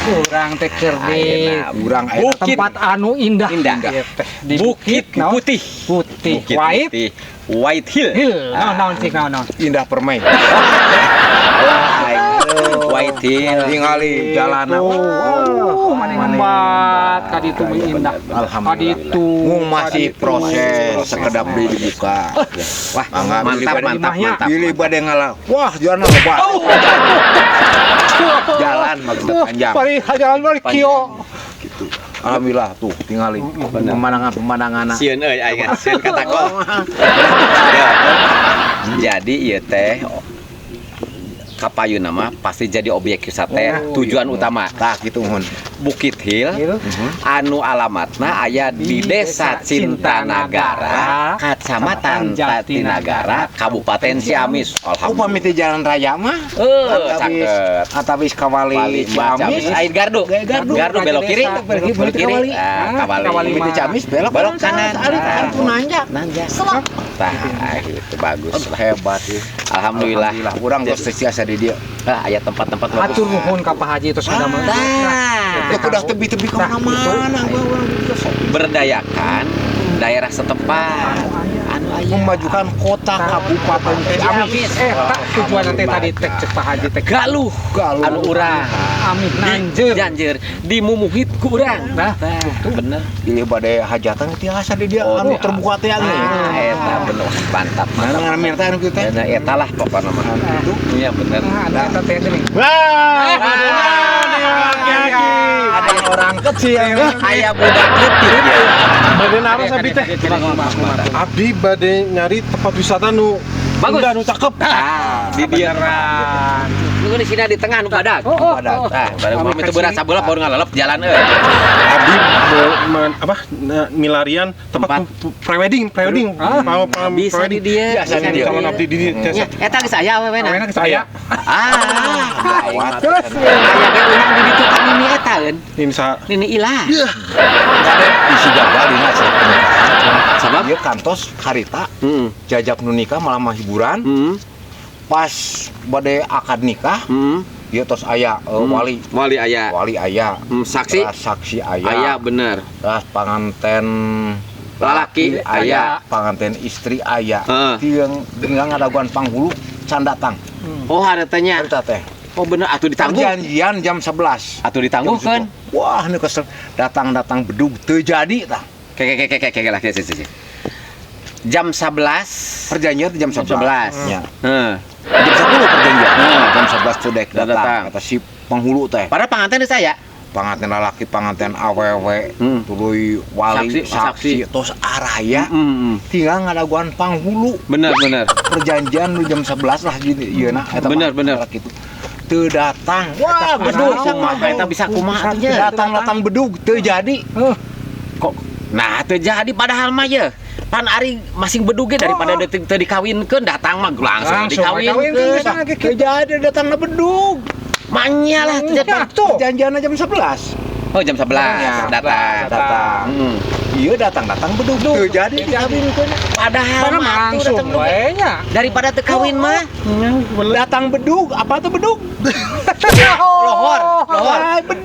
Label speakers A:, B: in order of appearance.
A: Kurang teh keur di
B: Urang
C: Bukit.
A: tempat anu indah.
C: Indah.
A: Ieu teh di
C: Bukit
A: naon?
C: Putih.
A: Putih.
C: Bukit
A: White
C: Putih. White Hill.
A: Hill. Naon sih naon.
B: indah permai.
C: White Hill.
B: Tingali jalana.
A: Maneh ngembat ka ditu mah indah.
B: Alhamdulillah.
A: Kaditu
B: Masih proses sekedap dibuka.
C: Wah,
B: Mangga,
C: mantap,
B: pilih
C: mantap,
A: wadahnya.
C: mantap.
B: Pilih bade ngalah. Wah, jalan lebat. Jalan maksudnya panjang.
A: Pari jalan balik kio.
B: Gitu. Alhamdulillah tuh tingali pemandangan.
C: Sieun euy aing sieun kata kok. Jadi ieu teh kapayun nama pasti jadi objek wisata tujuan utama.
B: Tah gitu mun.
C: Bukit Hill anu alamatna aya di Desa Cintanagara, Kecamatan Jatinagara, Kabupaten Ciamis.
B: Upami teh jalan raya mah.
C: Caket.
B: Atawis kawali
C: Ciamis, air Gardu. Gardu belok kiri. Belok kiri. Kawali.
B: Di Ciamis
C: Belok kanan.
B: nanjak.
C: Tah, itu bagus.
B: Hebat ya.
C: Alhamdulillah.
B: Urang geus siasa di dieu.
C: Aya tempat-tempat bagus.
A: Atur nuhun ka Pak Haji terus ada mah.
B: Ya udah tebi-tebi ke mana-mana
C: Berdayakan daerah setempat. Anu aya
B: memajukan kota kabupaten Ciamis.
A: Tak tujuan nanti tadi teh cek Pak Haji teh
C: galuh anu urang.
A: Amin nanjeun.
C: Janjeur dimumuhit ku urang.
A: Nah,
C: bener.
B: Ieu bade hajatan tiasa di dia anu terbuka teh anu.
C: Eta bener mantap.
B: Mana namanya teh anu kitu teh?
C: Nah, eta lah pokokna mah. Iya bener.
A: ada eta teh geuning.
B: Ada orang kecil.
C: Aya budak leutik ya.
D: Bade naros abdi teh. Abdi bade nyari tempat wisata nu
C: Bagus.
D: indah, nu cakep.
C: Di dia. Lu di sini di tengah nu badak.
B: Badak.
C: Tah, bareng mah itu berat sabeula baru ngalelep jalan euy.
D: Abdi milarian tempat prewedding. Mau
C: Bisa di dia.
B: Biasa di dia.
D: Calon abdi di
C: Ya,
D: desa.
C: eta geus aya we na.
A: Awena ke saya.
B: Gawat.
A: Terus
C: Aya ge urang di ditu kan ini eta eun.
D: Ini
C: Nini ilah.
B: Bade isi gagal dina acara pernikahan.
C: Sabab?
B: Ieu kantos harita
C: Heeh.
B: jajak nu nikah malah mah hiburan.
C: Heeh.
B: Pas bade akad nikah,
C: Heeh.
B: ieu tos aya wali.
C: Wali aya.
B: Wali aya.
C: Saksi
B: Ras saksi aya.
C: aya bener.
B: Ras panganten
C: Lalaki aya.
B: panganten istri aya.
C: Heeh.
B: Tiang dengan ngadaguan panghulu can datang.
C: Oh, haretanya.
B: Harita teh.
C: Oh bener atuh ditangguh.
B: Perjanjian jam 11.
C: Atuh ditangguhkeun.
B: Wah, ini kesel datang bedug teu jadi tah.
C: Kayak lah jam 11
B: Perjanjian itu jam 11. Ya.
C: Heeh.
B: Jam 10 perjanjian. Jam 11 tuh dek
C: Datang.
B: datang. Kata si penghulu teh.
C: Padahal panganten di saya.
B: Panganten lalaki, panganten awewe, tuluy wali,
C: Saksi.
B: tos araya.
C: Heeh.
B: Tinggal ngadaguan panghulu.
C: Bener.
B: Perjanjian nu jam 11 lah gini. Ieu nah eta mah
C: Bener.
B: gitu. Teu datang. Wah, bedug
C: Eta bisa kumaha atuh nya.
B: datang bedug teu jadi.
C: Kok nah teu jadi padahal mah ye. Pan ari masing beduge daripada teu dikawinkeun datang mah langsung dikawinkeun.
B: Teu jadi datangna bedug.
C: Manya lah teu jadi.
B: Perjanjianna jam 11.
C: Oh jam 11 datang. Heeh.
B: Iya datang bedug teu jadi dikawinkeun.
C: Padahal mah atuh datang
A: langsung we nya.
C: daripada teu kawin mah.
B: Datang bedug, apa tuh bedug?
C: Lohor.
B: Ay, bedug.